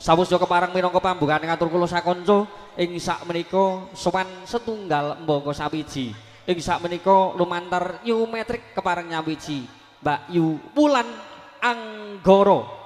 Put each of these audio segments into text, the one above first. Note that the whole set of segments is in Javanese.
Sawusya kepareng minangka pambukaan ngatur kula sakonco ing sak menika sowan setunggal mbangka sawiji. Ing sak menika lumantar Yu Metrik kepareng nyawiji Mbak Yu Wulan Anggara.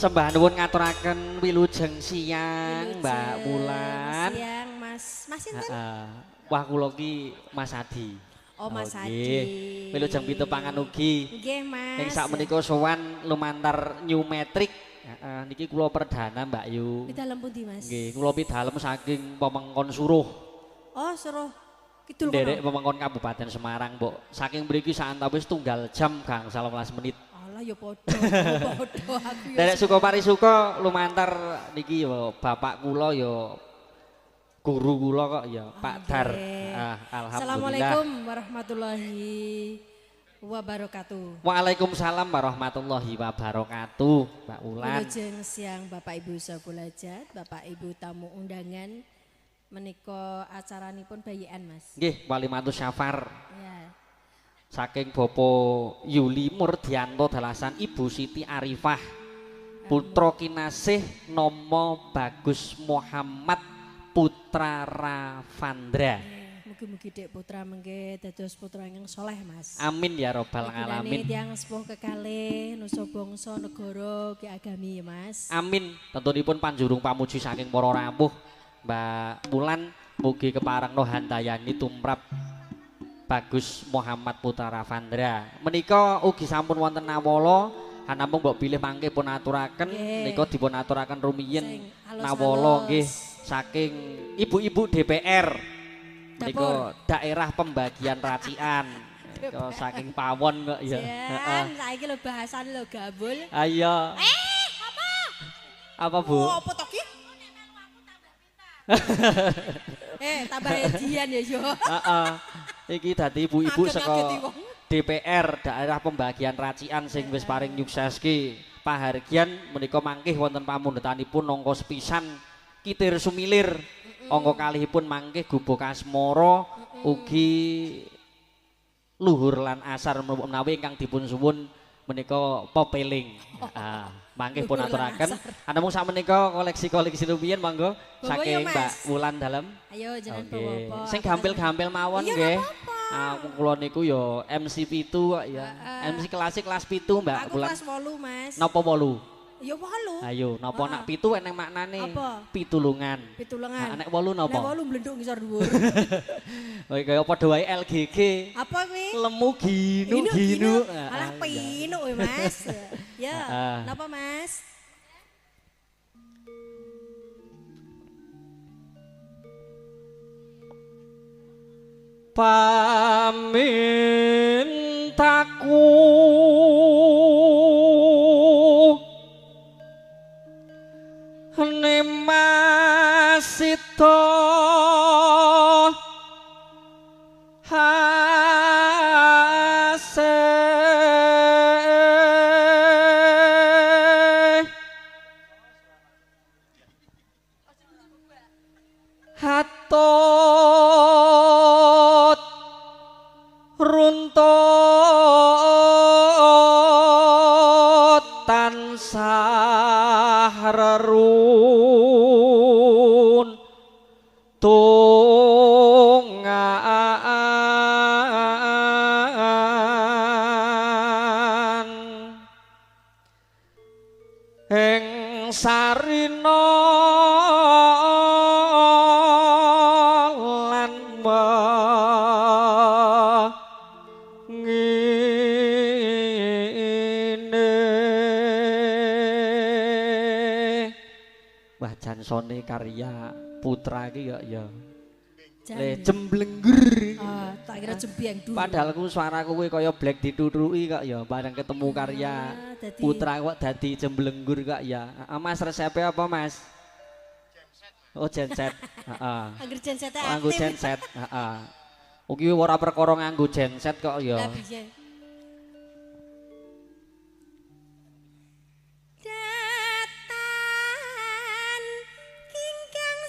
Sembah nuwun ngaturaken wilujeng siang Mbak Wulan. Siang Mas. Mas sinten? Wah kula ki Mas Adi. Oh Mas Adi. Wilujeng pitepangan ugi. Nggih Mas. Ing sakmenika sowan lumantar New Metric. Niki kula perdana Mbak Yu. Pidalem pundi Mas? Nggih, kula pidalem saking Pemengkon Suruh. Oh Suruh Kidul kono. Derek Pemengkon Kabupaten Semarang, Mbok. Saking mriki saantawis tunggal jam gangsal 12 menit. Ya padha aku ya. Derek suka parisuka lumantar niki ya bapak kula ya guru kula kok ya Pak Dar. Alhamdulillah. Assalamualaikum warahmatullahi wabarakatuh. Waalaikumsalam warahmatullahi wabarakatuh, Mbak Wulan. Wilujeng siang Bapak Ibu Sakulajat, Bapak Ibu tamu undangan menika acaranipun bayikan Mas. Nggih, Walimatus Syafar. Ya. Saking Bapak Yuli Murdianto dalasan Ibu Siti Arifah putra kinasih nama Bagus Muhammad Putra Ravandra. Mugi-mugi Dek putra mengke dados putra ingkang saleh Mas. Amin ya robbal alamin. Tiyang sepuh kekalih nusa bangsa negara ki agami ya Mas. Amin. Tentunipun panjurung pamuji saking para rawuh Mbak Wulan mugi kepareng no handayani tumrap Bagus Muhammad Putra Ravandra. Menika ugi sampun wonten nawala, namung mbok bilih mangke pun aturaken nika dipun aturaken rumiyin nawala nggih saking ibu-ibu DPR. Menika daerah pembagian racian. Menika saking Pawon kok ya. Heeh. Saiki lho bahasane lho gambul. Ayo. Apa? Apa Bu? Oh, apa to ki? Tambah edian ya yo. Heeh. Iki dadi ibu-ibu saka DPR daerah pembagian racian sing wis paring nyukseske pahargyan menika mangkih wonten pamundhetanipun angka sepisan Kitir Sumilir angka kalihipun mangkih Gubuk Asmara ugi luhur lan asar menawi ingkang dipun suwun menika pepeling. Mangkih pun aturaken. Namung sakmenika koleksi-koleksi rumiyin monggo saking Mbak Wulan dalem. Ayo jenengan bawa-bawa. Sing gampil-gampil mawon nggih. Kula niku ya MC 7 kok ya. MC klasik kelas 7 Mbak Wulan. Aku kelas 8 Mas. Napa 8? Ya 8. Ayo, napa nak 7 eneng maknane? Pitulungan. Pitulungan. Nek 8 napa? Nek 8 blenduk ngisor dhuwur. Oke, kaya padha wae LGG. Apa kuwi? Lemu ginu. Alah pinu kowe Mas. Ya, napa Mas? Pamintaku nemasito hatut runtut tansah rerun tungaan ing sarina Wah jansone karya putra iki ya le Jan. jemblengger. Oh, tak kira jembiang dulu. Padahal ku suaraku kuwi kaya black ditutuki kok ya bareng ketemu karya dadi- putra kok dadi jemblenggur kok ya. Mas resepe apa Mas? Oh genset. Heeh. Angger jensete Nganggo aktif. genset, heeh. Iki ora perkara nganggo genset kok ya. Lah piye? Datan kingkang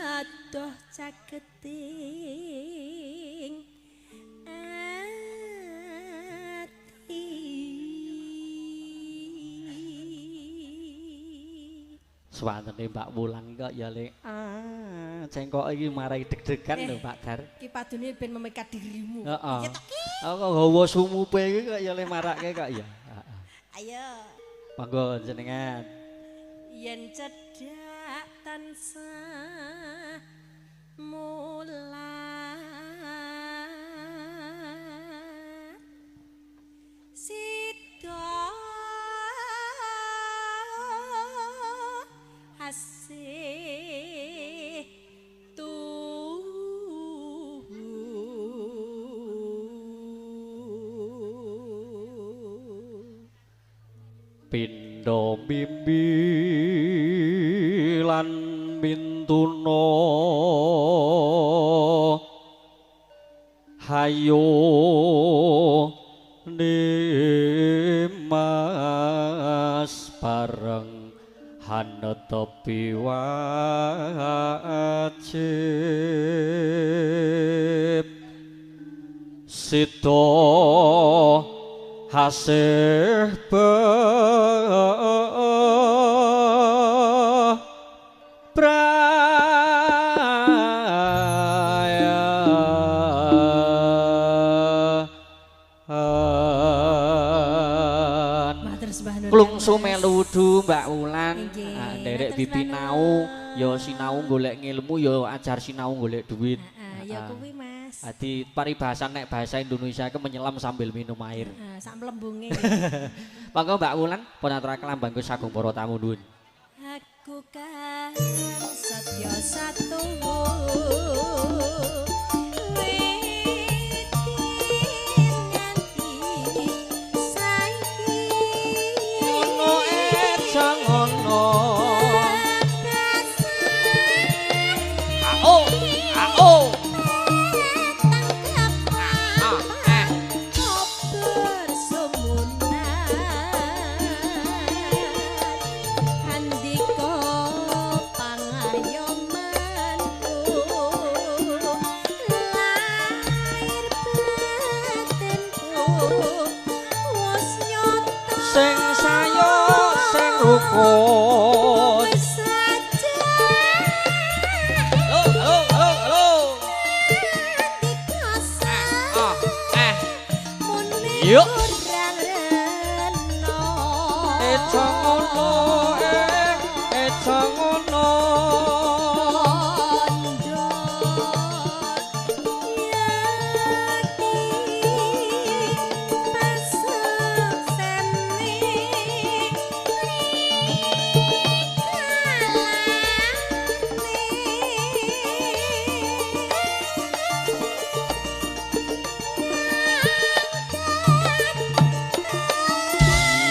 adoh caketing ati. Suwantene Mbak Wulan kok ya le. Cengkok iki marai deg-degan lho Pak Dar. Ki padune ben memikat dirimu. Heeh. Iya toh, Ki? Aku gawa sumupe iki kok ya le marake kok ya. Heeh. Ayo. Monggo jenengan. Yen cedhak tansah mulat sida asih Pindha mimbi lan mintuna hayo nimas bareng hanetepi wajib sida hasih Matur sembah nuwun. klungsu melu wudu Mbak Wulan. Nggih. Ah, nderek Matur bibi sembah nau nuwun. ya sinau golek ngilmu ya ajar sinau golek duit. Ya kuwi Mas. Adi paribahasan nek bahasa Indonesia ke menyelam sambil minum air. Sak mlembunge. Monggo Mbak Wulan pun aturaken lambangku sagung para tamu nuwun. Aku kan satya satu Ngono aja ngono. Ao, ao. Sing sayo sing rukun. Halo, halo, halo. Yuk. Eja ngono, eja ngono.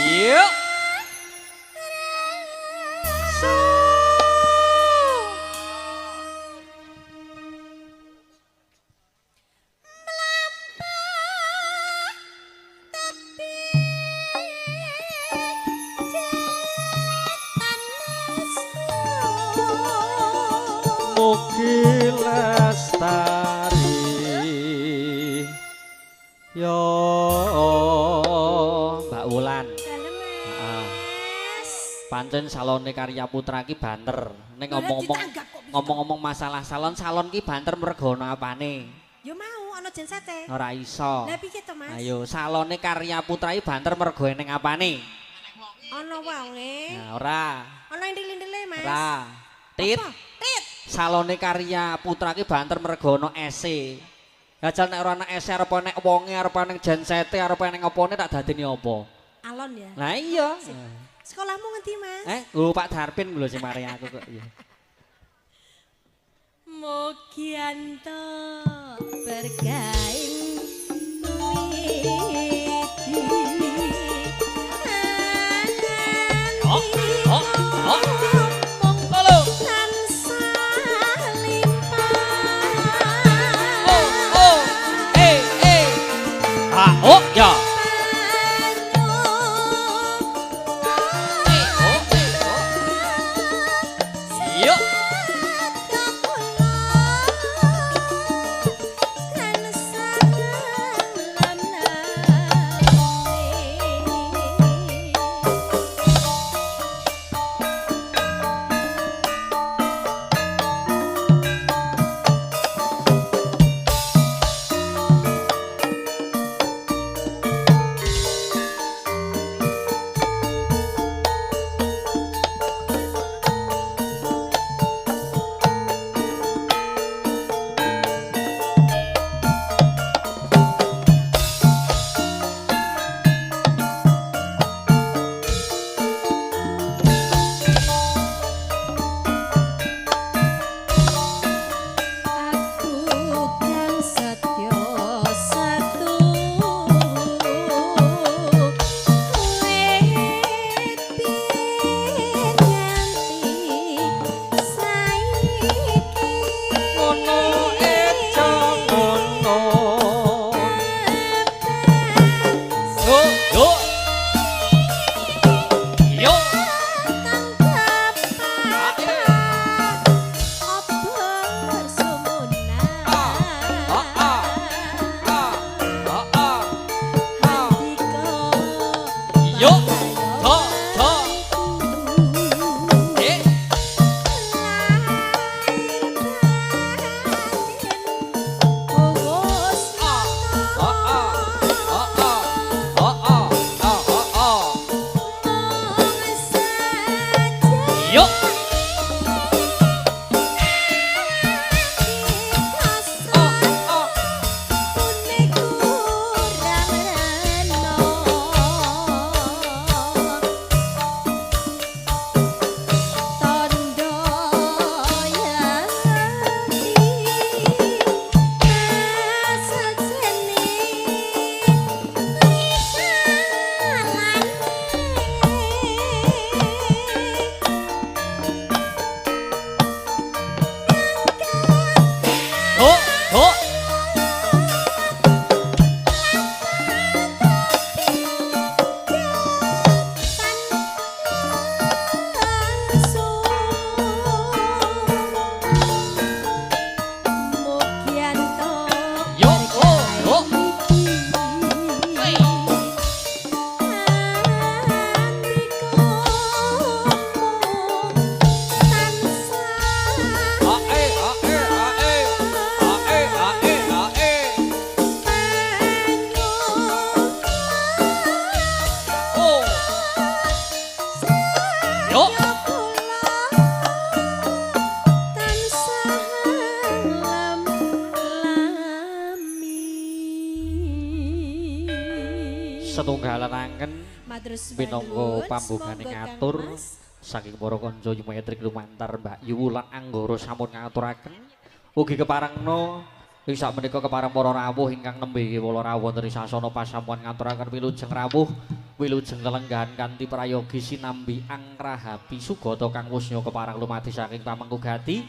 Yuk. Mugi lestari yo Mbak Wulan. Pancen salone karya putra ki banter. Ning ngomong-ngomong masalah salon ki banter mergo ana apane? Yo mau ana jensate. Ora iso. Lah piye to, Mas? Ayo, salone karya putra iki banter mergo eneng apane? Ana wae. Nah, ora. Ana indil-indile, Mas. Ora. Tit. Apa? Tit. Salone karya putra ki banter mergo ana ese. Jajal nek ora ana ese arep nek wonge arep ning jensete arep ning opone tak dadeni apa? Alon ya. Lah iya. Sekolahmu ngendi, Mas? Oh Pak Darpin lho sing mari aku kok iya. Mogianto bergaing widi. Oh, oh, oh. Halo. Ah, oh ya. Yuk. setunggalan angken minangka pambunganing ngatur saking para kanca Yumetrik lumantar Mbak Yu lan Anggara sampun ngaturaken ugi keparengna ing sakmenika kepareng para rawuh ingkang nembe wala rawuh dari sasana pasamuan ngaturaken wilujeng rawuh wilujeng lelenggahan kanthi prayogi sinambi anggrahapi sugata kang wusnya kepareng lumati saking pamengku gati